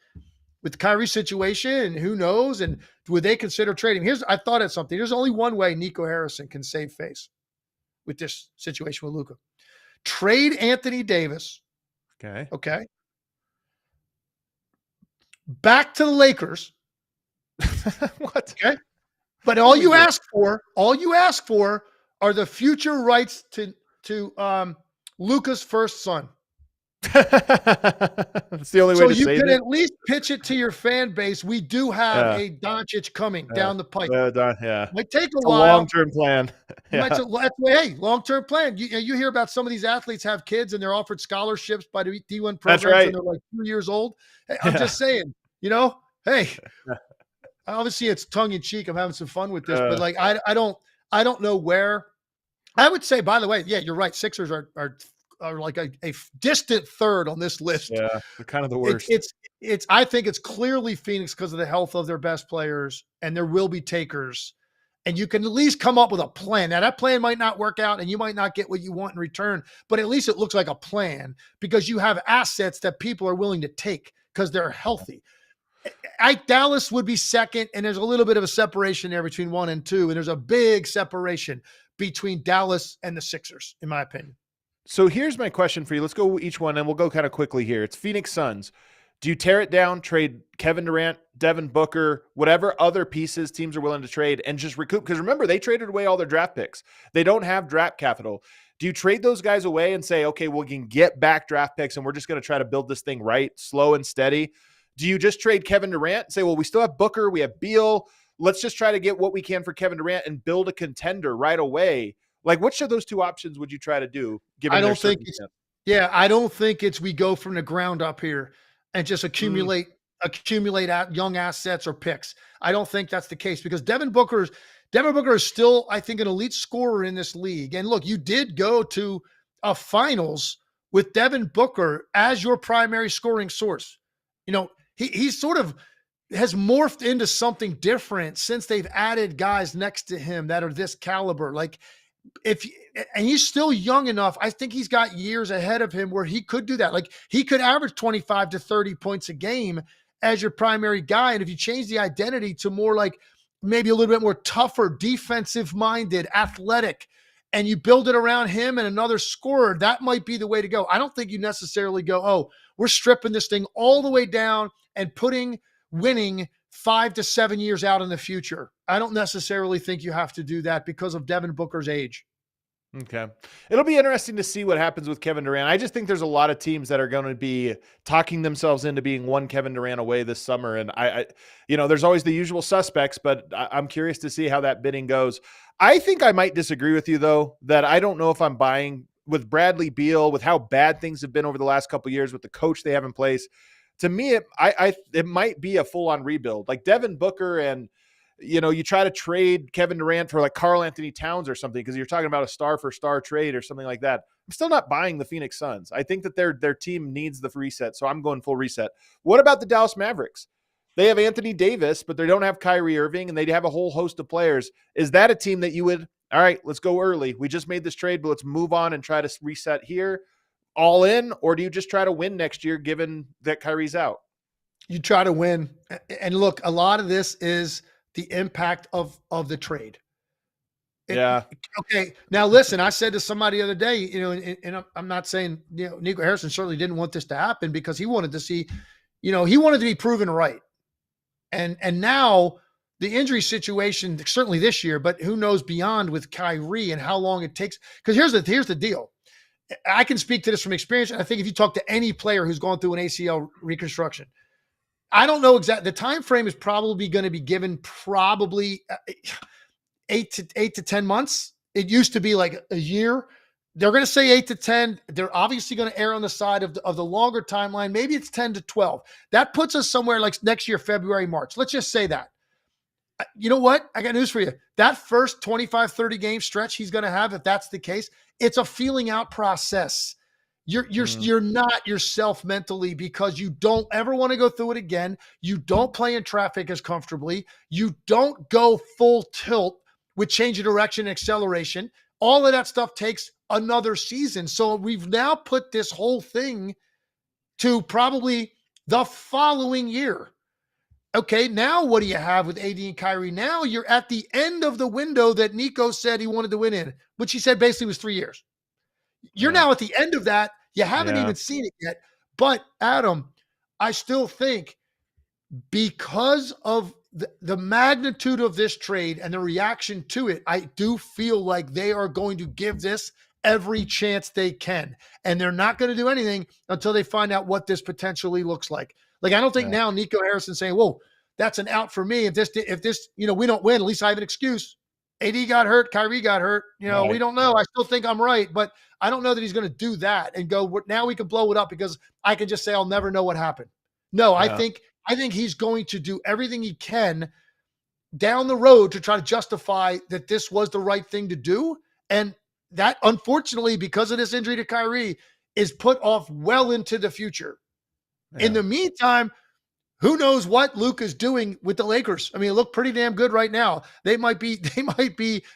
with the Kyrie situation, who knows? And would they consider trading? I thought of something. There's only one way Nico Harrison can save face with this situation with Luka. Trade Anthony Davis. Okay. Back to the Lakers. What? Okay. But all you ask for are the future rights to Luka's first son. That's the only way to save it. So you can at least pitch it to your fan base. We do have a Doncic coming down the pipe. Might take a while. Long-term plan. Hey, long-term plan. You hear about some of these athletes have kids and they're offered scholarships by the D1 programs. That's right. And they're like 2 years old. Hey, I'm just saying, hey, obviously it's tongue in cheek. I'm having some fun with this, but like, I don't know where. I would say, by the way, yeah, you're right. Sixers are like a distant third on this list. Yeah, they're kind of the worst. I think it's clearly Phoenix because of the health of their best players, and there will be takers. And you can at least come up with a plan. Now, that plan might not work out, and you might not get what you want in return, but at least it looks like a plan because you have assets that people are willing to take because they're healthy. Dallas would be second, and there's a little bit of a separation there between 1 and 2, and there's a big separation between Dallas and the Sixers, in my opinion. So here's my question for you. Let's go each one, and we'll go kind of quickly here. It's Phoenix Suns. Do you tear it down, trade Kevin Durant, Devin Booker, whatever other pieces teams are willing to trade, and just recoup? Because remember, they traded away all their draft picks. They don't have draft capital. Do you trade those guys away and say, okay, we can get back draft picks and we're just going to try to build this thing right, slow and steady? Do you just trade Kevin Durant and say, well, we still have Booker, we have Beal. Let's just try to get what we can for Kevin Durant and build a contender right away. Like, which of those two options would you try to do? Given I don't think it's we go from the ground up here and just accumulate young assets or picks. I don't think that's the case because Devin Booker is still, I think, an elite scorer in this league. And look, you did go to a finals with Devin Booker as your primary scoring source. He sort of has morphed into something different since they've added guys next to him that are this caliber. Like, and he's still young enough. I think he's got years ahead of him where he could do that. Like, he could average 25 to 30 points a game as your primary guy. And if you change the identity to more like maybe a little bit more tougher, defensive minded, athletic, and you build it around him and another scorer, that might be the way to go. I don't think you necessarily go, oh, we're stripping this thing all the way down and putting winning 5 to 7 years out in the future. I don't necessarily think you have to do that because of Devin Booker's age. Okay. It'll be interesting to see what happens with Kevin Durant. I just think there's a lot of teams that are going to be talking themselves into being one Kevin Durant away this summer. And there's always the usual suspects, but I'm curious to see how that bidding goes. I think I might disagree with you though, that I don't know if I'm buying with Bradley Beal, with how bad things have been over the last couple of years with the coach they have in place. To me, it might be a full-on rebuild. Like Devin Booker and, you try to trade Kevin Durant for like Karl Anthony Towns or something because you're talking about a star-for-star trade or something like that. I'm still not buying the Phoenix Suns. I think that their team needs the reset, so I'm going full reset. What about the Dallas Mavericks? They have Anthony Davis, but they don't have Kyrie Irving, and they have a whole host of players. Is that a team that you would, all right, let's go early. We just made this trade, but let's move on and try to reset here? All in, or do you just try to win next year given that Kyrie's out? You try to win. And look, a lot of this is the impact of the trade. Okay. Now listen, I said to somebody the other day, and I'm not saying, Nico Harrison certainly didn't want this to happen because he wanted to see, he wanted to be proven right. And now the injury situation, certainly this year, but who knows beyond with Kyrie and how long it takes. Because here's the deal. I can speak to this from experience. And I think if you talk to any player who's gone through an ACL reconstruction, I don't know exactly. The time frame is probably going to be given probably 8 to 10 months. It used to be like a year. They're going to say 8 to 10. They're obviously going to err on the side of the longer timeline. Maybe it's 10 to 12. That puts us somewhere like next year, February, March. Let's just say that. You know what? I got news for you. That first 25, 30 game stretch he's going to have, if that's the case, it's a feeling out process. You're not yourself mentally because you don't ever want to go through it again. You don't play in traffic as comfortably. You don't go full tilt with change of direction and acceleration. All of that stuff takes another season. So we've now put this whole thing to probably the following year. Okay, now what do you have with AD and Kyrie? Now you're at the end of the window that Nico said he wanted to win in, which he said basically was 3 years. You're now at the end of that. You haven't even seen it yet. But, Adam, I still think because of the magnitude of this trade and the reaction to it, I do feel like they are going to give this every chance they can. And they're not going to do anything until they find out what this potentially looks like. Like, I don't think now Nico Harrison saying, whoa, that's an out for me. If this, we don't win, at least I have an excuse. AD got hurt. Kyrie got hurt. We don't know. I still think I'm right, but I don't know that he's going to do that and go, now we can blow it up because I can just say, I'll never know what happened. No, I think he's going to do everything he can down the road to try to justify that this was the right thing to do. And that, unfortunately, because of this injury to Kyrie, is put off well into the future. In the meantime, who knows what Luke is doing with the Lakers? I mean, it looked pretty damn good right now. They might be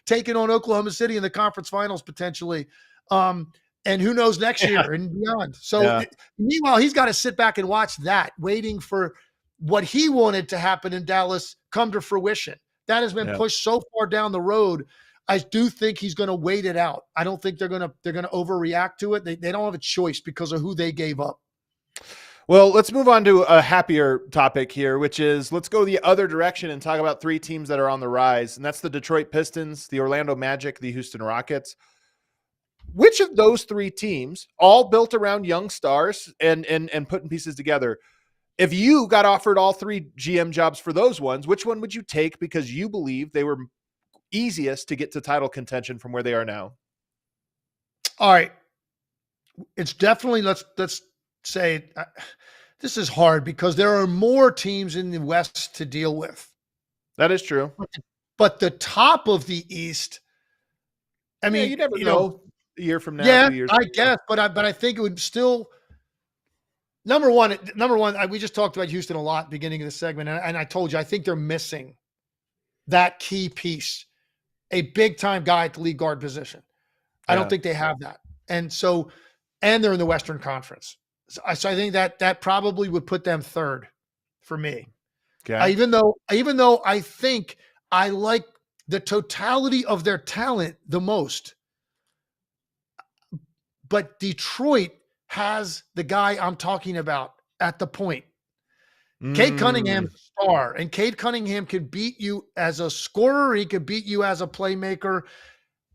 taking on Oklahoma City in the conference finals potentially. And who knows next year and beyond. So meanwhile, he's got to sit back and watch that, waiting for what he wanted to happen in Dallas come to fruition. That has been pushed so far down the road. I do think he's going to wait it out. I don't think they're going to overreact to it. They don't have a choice because of who they gave up. Well, let's move on to a happier topic here, which is let's go the other direction and talk about three teams that are on the rise. And that's the Detroit Pistons, the Orlando Magic, the Houston Rockets. Which of those three teams, all built around young stars and putting pieces together, if you got offered all three GM jobs for those ones, which one would you take because you believe they were easiest to get to title contention from where they are now? All right. It's definitely, let's say this is hard because there are more teams in the West to deal with. That is true. But the top of the East, I mean, you never know a year from now. Yeah, 2 years I guess, but I think it would still number one. We just talked about Houston a lot beginning of the segment, and I told you I think they're missing that key piece, a big time guy at the lead guard position. I don't think they have that, and they're in the Western Conference, so I think that probably would put them third for me. Okay. Even though I think I like the totality of their talent the most. But Detroit has the guy I'm talking about at the point. Cade Cunningham's a star, and Cade Cunningham can beat you as a scorer. He could beat you as a playmaker.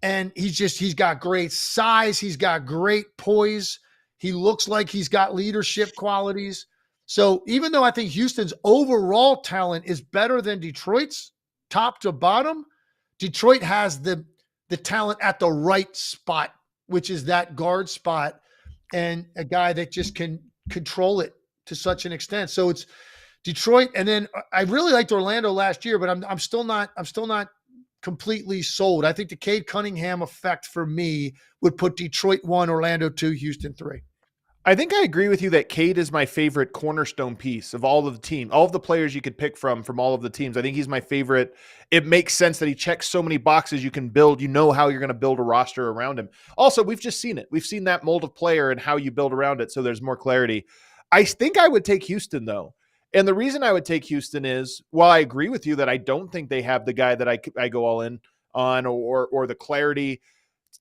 And he's got great size. He's got great poise. He looks like he's got leadership qualities. So even though I think Houston's overall talent is better than Detroit's top to bottom, Detroit has the talent at the right spot, which is that guard spot, and a guy that just can control it to such an extent. So it's Detroit, and then I really liked Orlando last year, but I'm still not completely sold. I think the Cade Cunningham effect for me would put Detroit 1, Orlando 2, Houston 3. I think I agree with you that Cade is my favorite cornerstone piece of all of the team, all of the players you could pick from all of the teams. I think he's my favorite. It makes sense that he checks so many boxes you can build. You know how you're going to build a roster around him. Also, we've just seen it. We've seen that mold of player and how you build around it. So there's more clarity. I think I would take Houston though. And the reason I would take Houston is, while I agree with you that I don't think they have the guy that I go all in on or the clarity,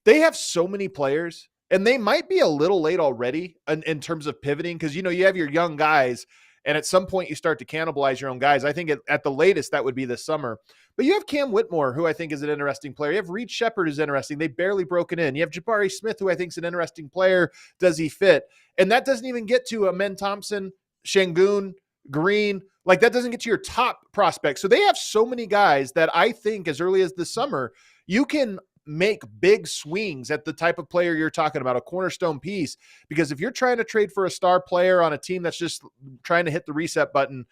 they have so many players. And they might be a little late already in terms of pivoting because, you have your young guys, and at some point you start to cannibalize your own guys. I think at the latest that would be this summer. But you have Cam Whitmore, who I think is an interesting player. You have Reed Shepherd, who's interesting. They barely broken in. You have Jabari Smith, who I think is an interesting player. Does he fit? And that doesn't even get to Amen Thompson, Şengün, Green. Like, that doesn't get to your top prospects. So they have so many guys that I think as early as this summer, you can make big swings at the type of player you're talking about, a cornerstone piece. Because if you're trying to trade for a star player on a team that's just trying to hit the reset button,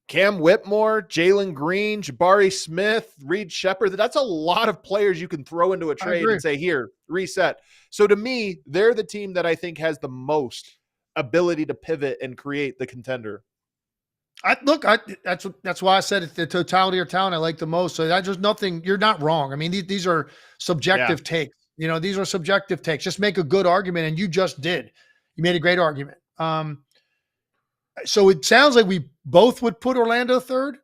Cam Whitmore, Jalen Green, Jabari Smith, Reed Shepherd, that's a lot of players you can throw into a trade and say, here, reset. So to me, they're the team that I think has the most ability to pivot and create the contender. That's why I said it's the totality of talent I like the most. So that's just nothing. You're not wrong. I mean, these are subjective takes. These are subjective takes. Just make a good argument, and you just did. You made a great argument. So it sounds like we both would put Orlando third.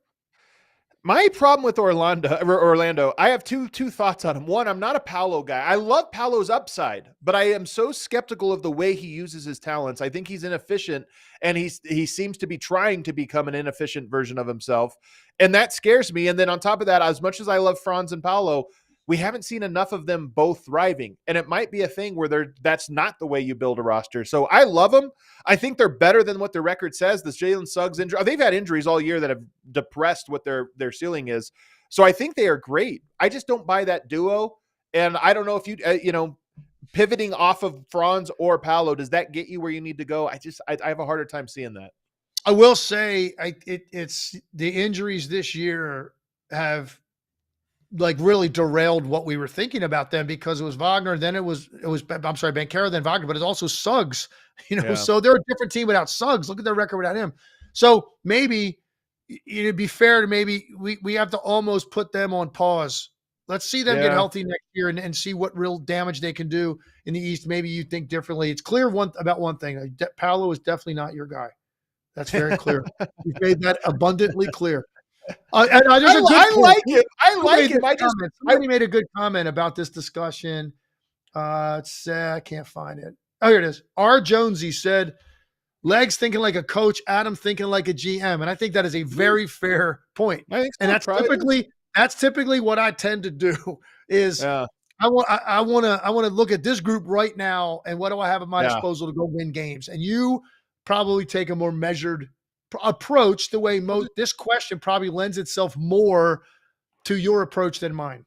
My problem with Orlando, I have two thoughts on him. One, I'm not a Paolo guy. I love Paolo's upside, but I am so skeptical of the way he uses his talents. I think he's inefficient, and he seems to be trying to become an inefficient version of himself, and that scares me. And then on top of that, as much as I love Franz and Paolo, we haven't seen enough of them both thriving, and it might be a thing where that's not the way you build a roster. So I love them. I think they're better than what their record says. The Jalen Suggs injury, they've had injuries all year that have depressed what their ceiling is. So I think they are great. I just don't buy that duo, and I don't know if you pivoting off of Franz or Paolo, does that get you where you need to go? I have a harder time seeing that. I will say it's the injuries this year have like really derailed what we were thinking about them, because it was Wagner, then it was Banchero, then Wagner, but it's also Suggs, so they're a different team without Suggs. Look at their record without him. So maybe it'd be fair to maybe we have to almost put them on pause. Let's see them get healthy next year and see what real damage they can do in the East. Maybe you think differently. It's clear about one thing. Paolo is definitely not your guy. That's very clear. You've made that abundantly clear. I like him. Somebody made a good comment about this discussion. I can't find it. Oh, here it is. R. Jonesy said, Legs thinking like a coach, Adam thinking like a GM. And I think that is a very fair point. I think so. And that's typically what I tend to do is Yeah. I want to look at this group right now and what do I have at my disposal to go win games. And you probably take a more measured approach the way this question probably lends itself more to your approach than mine.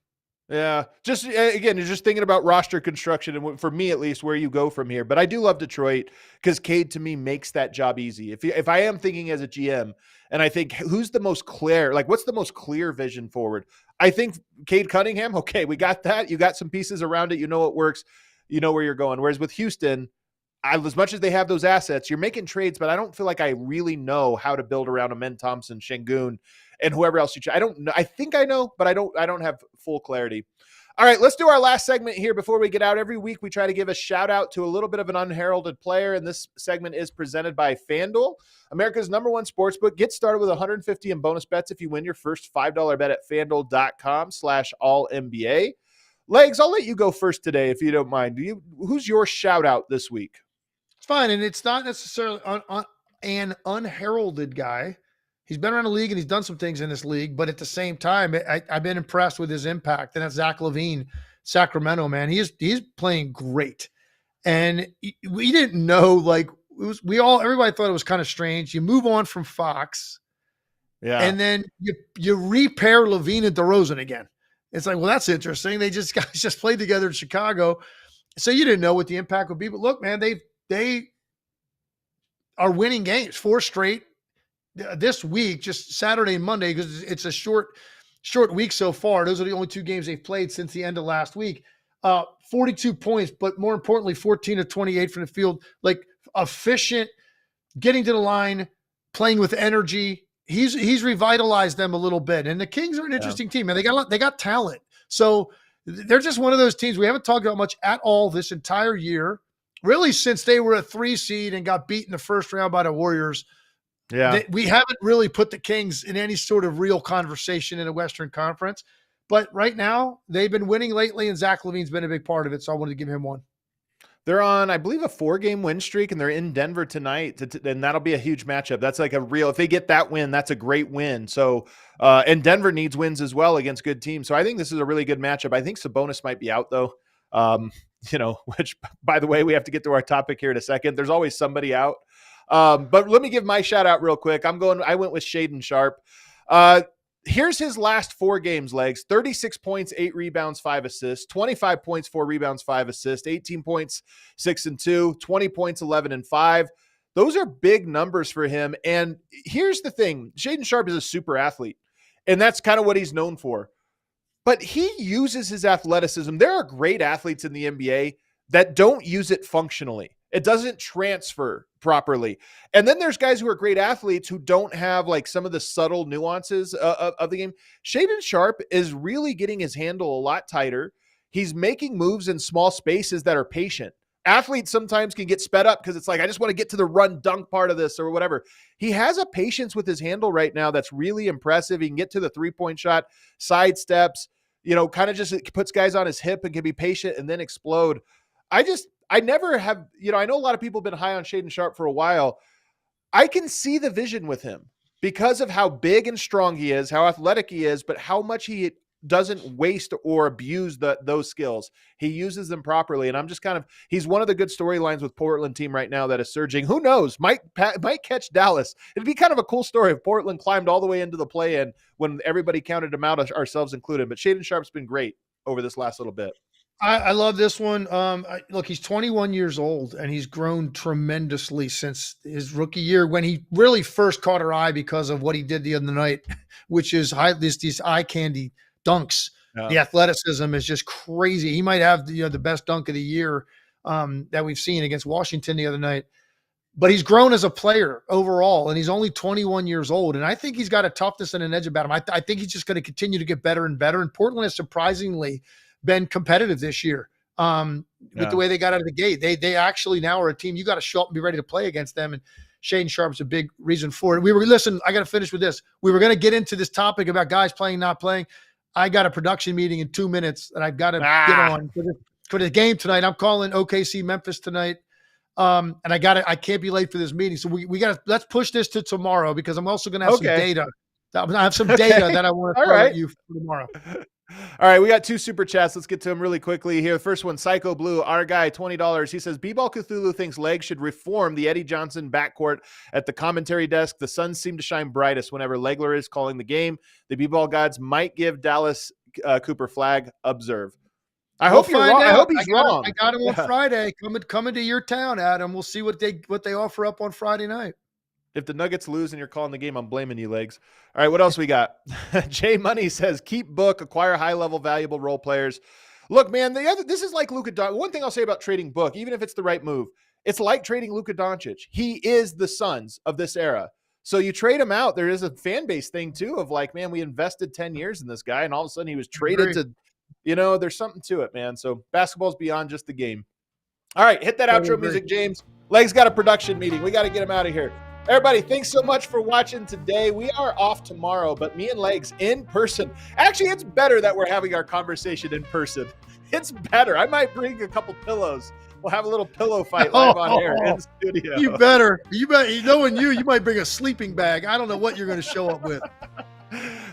Yeah. Just again, you're just thinking about roster construction and for me, at least, where you go from here. But I do love Detroit because Cade to me makes that job easy. If I am thinking as a GM and I think who's the most clear, like what's the most clear vision forward? I think Cade Cunningham. Okay. We got that. You got some pieces around it. You know, it works. You know where you're going. Whereas with Houston, as much as they have those assets, you're making trades, but I don't feel like I really know how to build around Amen Thompson, Şengün, and whoever else I don't know. I think I know, but I don't have full clarity. All right, let's do our last segment here before we get out. Every week we try to give a shout out to a little bit of an unheralded player, and this segment is presented by FanDuel, America's #1 sportsbook. Get started with $150 in bonus bets if you win your first $5 bet at FanDuel.com/AllNBA. Legs, I'll let you go first today if you don't mind. Who's your shout out this week? It's fine, and it's not necessarily an unheralded guy. He's been around the league and he's done some things in this league, but at the same time, I've been impressed with his impact. And that's Zach LaVine, Sacramento, man. He's playing great. And we didn't know, like, everybody thought it was kind of strange. You move on from Fox, and then you repair LaVine and DeRozan again. It's like, well, that's interesting. They just played together in Chicago. So you didn't know what the impact would be. But look, man, they are winning games, 4 straight. This week, just Saturday and Monday, because it's a short week so far. Those are the only 2 games they've played since the end of last week. 42 points, but more importantly, 14 of 28 from the field. Like efficient, getting to the line, playing with energy. He's revitalized them a little bit. And the Kings are an interesting team, man. They got talent. So they're just one of those teams we haven't talked about much at all this entire year, really since they were a 3 seed and got beat in the first round by the Warriors. Yeah, we haven't really put the Kings in any sort of real conversation in the Western Conference. But right now, they've been winning lately, and Zach LaVine's been a big part of it, so I wanted to give him one. They're on, I believe, a 4-game win streak, and they're in Denver tonight, and that'll be a huge matchup. That's like if they get that win, that's a great win. So, and Denver needs wins as well against good teams. So I think this is a really good matchup. I think Sabonis might be out, though, which, by the way, we have to get to our topic here in a second. There's always somebody out. But let me give my shout out real quick. I went with Shaedon Sharpe. Here's his last 4 games, Legs: 36 points, 8 rebounds, 5 assists, 25 points, 4 rebounds, 5 assists, 18 points, 6 and 2, 20 points, 11 and 5. Those are big numbers for him. And here's the thing. Shaedon Sharpe is a super athlete, and that's kind of what he's known for. But he uses his athleticism. There are great athletes in the NBA that don't use it functionally. It doesn't transfer properly. And then there's guys who are great athletes who don't have like some of the subtle nuances of the game. Shaedon Sharpe is really getting his handle a lot tighter. He's making moves in small spaces that are patient. Athletes sometimes can get sped up because it's like, I just want to get to the run dunk part of this or whatever. He has a patience with his handle right now that's really impressive. He can get to the 3-point shot, side steps, kind of just puts guys on his hip and can be patient and then explode. I never have, I know a lot of people have been high on Shaedon Sharpe for a while. I can see the vision with him because of how big and strong he is, how athletic he is, but how much he doesn't waste or abuse those skills. He uses them properly. And I'm just he's one of the good storylines with Portland team right now that is surging. Who knows? Might catch Dallas. It'd be kind of a cool story if Portland climbed all the way into the play-in when everybody counted him out, ourselves included. But Shaedon Sharpe's been great over this last little bit. I love this one. Look, he's 21 years old, and he's grown tremendously since his rookie year when he really first caught our eye because of what he did the other night, which is these eye candy dunks. Yeah. The athleticism is just crazy. He might have the best dunk of the year that we've seen against Washington the other night. But he's grown as a player overall, and he's only 21 years old. And I think he's got a toughness and an edge about him. I think he's just going to continue to get better and better. And Portland has surprisingly been competitive this year with the way they got out of the gate. They actually now are a team you got to show up and be ready to play against them. And Shaedon Sharpe's a big reason for it. Listen, I got to finish with this. We were going to get into this topic about guys playing, not playing. I got a production meeting in 2 minutes that I've got to get on for the game tonight. I'm calling OKC Memphis tonight. And I can't be late for this meeting. So let's push this to tomorrow because I'm also going to have some data. I have some data that I want to throw at you for tomorrow. All right, we got 2 super chats. Let's get to them really quickly here. The first one, Psycho Blue, our guy, $20. He says, B-Ball Cthulhu thinks Leg should reform the Eddie Johnson backcourt at the commentary desk. The Suns seem to shine brightest whenever Legler is calling the game. The B-Ball gods might give Dallas Cooper flag. Observe. I hope you're wrong. I hope he's wrong. I got him on Friday. Coming to your town, Adam. We'll see what they offer up on Friday night. If the Nuggets lose and you're calling the game, I'm blaming you, Legs. All right, what else we got? Jay Money says, keep Book, acquire high-level, valuable role players. Look, man, this is like Luka Doncic. One thing I'll say about trading Book, even if it's the right move, it's like trading Luka Doncic. He is the Suns of this era. So you trade him out. There is a fan base thing, too, of like, man, we invested 10 years in this guy, and all of a sudden he was traded to, there's something to it, man. So basketball's beyond just the game. All right, hit that outro music, James. Legs got a production meeting. We got to get him out of here. Everybody, thanks so much for watching today. We are off tomorrow, but me and Legs in person. Actually, it's better that we're having our conversation in person. It's better. I might bring a couple pillows. We'll have a little pillow fight live on air in studio. You better. Knowing you might bring a sleeping bag. I don't know what you're going to show up with.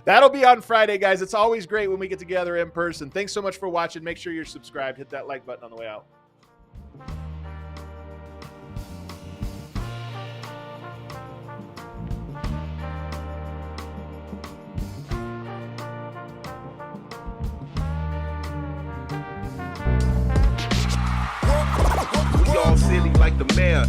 That'll be on Friday, guys. It's always great when we get together in person. Thanks so much for watching. Make sure you're subscribed. Hit that like button on the way out. Y'all silly like the mayor.